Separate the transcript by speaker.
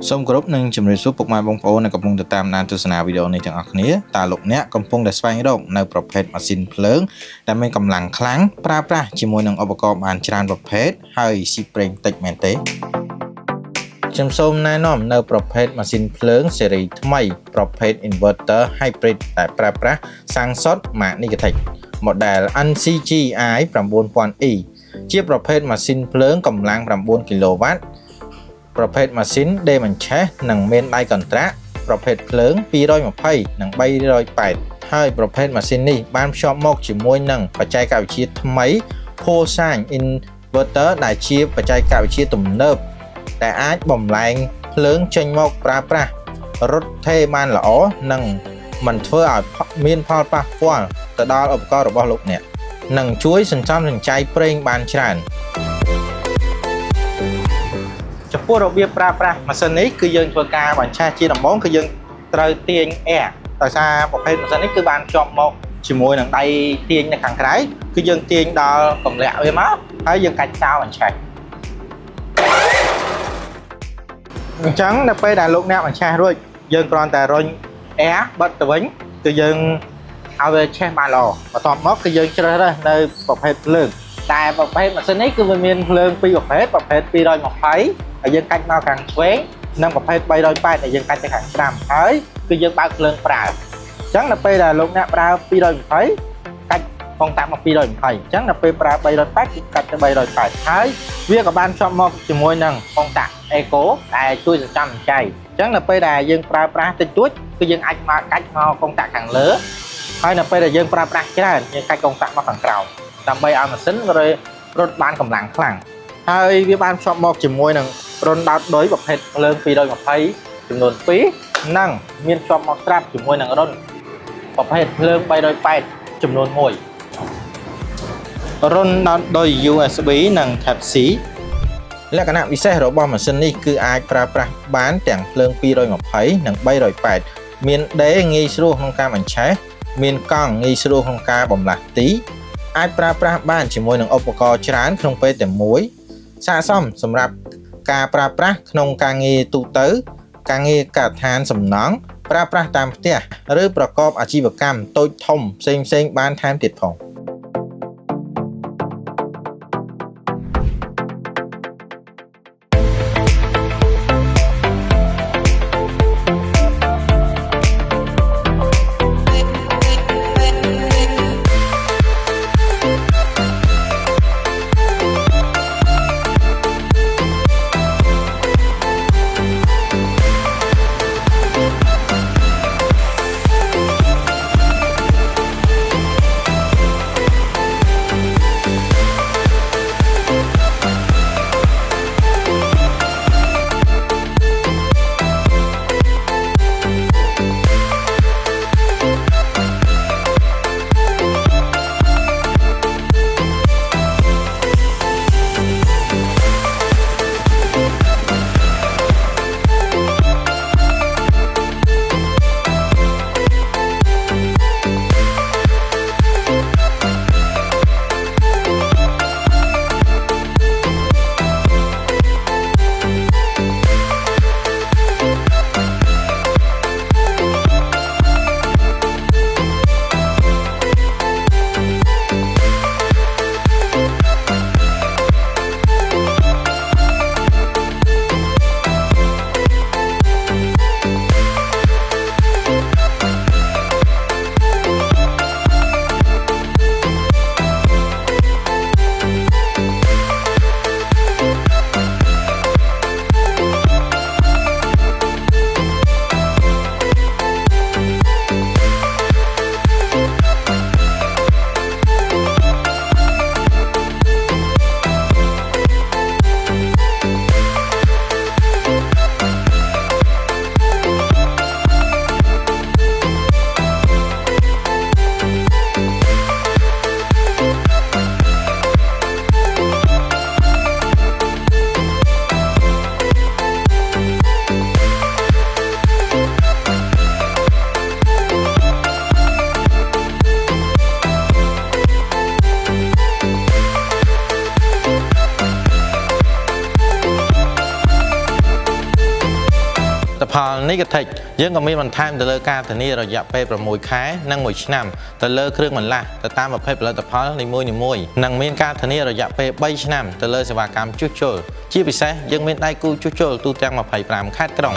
Speaker 1: សូមគោរពនឹងជំរាបសួរពុកម៉ែបងប្អូនដែលកំពុងតាមដានទស្សនាវីដេអូនេះទាំងអស់គ្នាតើលោកអ្នកកំពុងតែស្វែងរកនៅប្រភេទម៉ាស៊ីនភ្លើងដែលមានកម្លាំងខ្លាំងប្រើប្រាស់ជាមួយនឹងឧបករណ៍បានច្រើនប្រភេទហើយស៊ីប្រេងតិចមែនទេខ្ញុំសូមណែនាំនៅប្រភេទម៉ាស៊ីនភ្លើងស៊េរីថ្មីប្រភេទ Inverter Hybrid ដែលប្រើប្រាស់សាំងសុត Magnetic Model NCGI 9000E ជាប្រភេទម៉ាស៊ីនភ្លើងកម្លាំង 9 kW ប្រភេទម៉ាស៊ីនដេមិនឆេះនិងមានដៃកន្ត្រាក់ប្រភេទភ្លើង220និង380ហើយប្រភេទម៉ាស៊ីននេះបានភ្ជាប់មកជាមួយនឹងបច្ចេកវិទ្យាថ្មី Pulsar Inverter ដែលជាបច្ចេកវិទ្យាទំនើបដែលអាចបំលែងភ្លើងចេញមកប្រើប្រាស់រត់ថេបានល្អនិងមិនធ្វើឲ្យមានផលប៉ះពាល់ទៅដល់ឧបករណ៍របស់លោកអ្នកនិងជួយសន្សំសំចៃប្រេងបានច្រើនចំពោះរបៀបប្រើប្រាស់ម៉ាស៊ីននេះគឺយើងធ្វើការបញ្ឆេះជាដំបូងគឺយើងត្រូវទាញ air ដោយសារប្រភេទម៉ាស៊ីននេះគឺបានភ្ជាប់មកជាមួយនឹងដៃទាញនៅខាងក្រៅគឺយើងទាញដល់កម្លាក់វាមកហើយយើងកាច់ចោលបញ្ឆេះអញ្ចឹងនៅពេលដែលលោកអ្នកបញ្ឆេះរួចយើងគ្រាន់តែរុញ air បិទទៅវិញគឺយើងឲ្យវាឆេះបានល្អបន្ទាប់មកគឺយើងជ្រើសរើសនៅប្រភេទភ្លើងតែប្រភេទម៉ាស៊ីននេះគឺវាមានភ្លើងពីរប្រភេទ220ហើយយើងកាច់មកខាងឆ្វេងនិងប្រភេទ380ដែលយើងកាច់ទៅខាងស្ដាំហើយគឺយើងបើកភ្លើងប្រើអញ្ចឹងនៅពេលដែលលោកអ្នកប្រើ220កាច់កងតាក់មក220អញ្ចឹងនៅពេលប្រើ380គឺកាច់ទៅ380ហើយវាក៏បានភ្ជាប់មកជាមួយនឹងកងតាក់ Eco ដែលជួយសន្សំសំចៃអញ្ចឹងនៅពេលដែលយើងប្រើប្រាស់តិចតួចគឺយើងអាចមកកាច់មកកងតាក់ខាងលើហើយនៅពេលដែលយើងប្រើប្រាស់ច្រើនយើងកាច់កងតាក់មកខាងក្រោមដើម្បីឲ្យម៉ាស៊ីនរត់បានកម្លាំងខ្លាំងហើយវាបានភ្ជាប់មកជាមួយនឹងរុនដោតដុយប្រភេទភ្លើង220ចំនួន2និងមានភ្ជាប់មកស្រាប់ជាមួយនឹងរុនប្រភេទភ្លើង380ចំនួន1រុនដោតដុយ USB និង Type C លក្ខណៈពិសេសរបស់ម៉ាស៊ីននេះគឺអាចប្រើប្រាស់បានទាំងភ្លើង220និង380មានដេងាយស្រួលក្នុងការបញ្ឆេះមានកង់ងាយស្រួលក្នុងការបំលាស់ទីអាចប្រើប្រាស់បានជាមួយនឹងឧបករណ៍ច្រើនក្នុងពេលតែមួយស័ក្តិសមសម្រាប់ការប្រើប្រាស់ក្នុងការងារទូទៅការងារការដ្ឋានសំណង់ប្រើប្រាស់តាមផ្ទះឬប្រកបអាជីវកម្មតូចធំផ្សេងៗបានថែមទៀតផង ផលនេះក៏ថេចយើងក៏មានបន្ថែមទៅលើការធានារយៈពេល6ខែនិង1ឆ្នាំទៅលើគ្រឿងបន្លាស់ទៅតាមប្រភេទផលិតផលនីមួយៗនិងមានការធានារយៈពេល3ឆ្នាំទៅលើសេវាកម្មជួសជុលជាពិសេសយើងមានដៃគូជួសជុលទូទាំង25ខេត្តក្រុង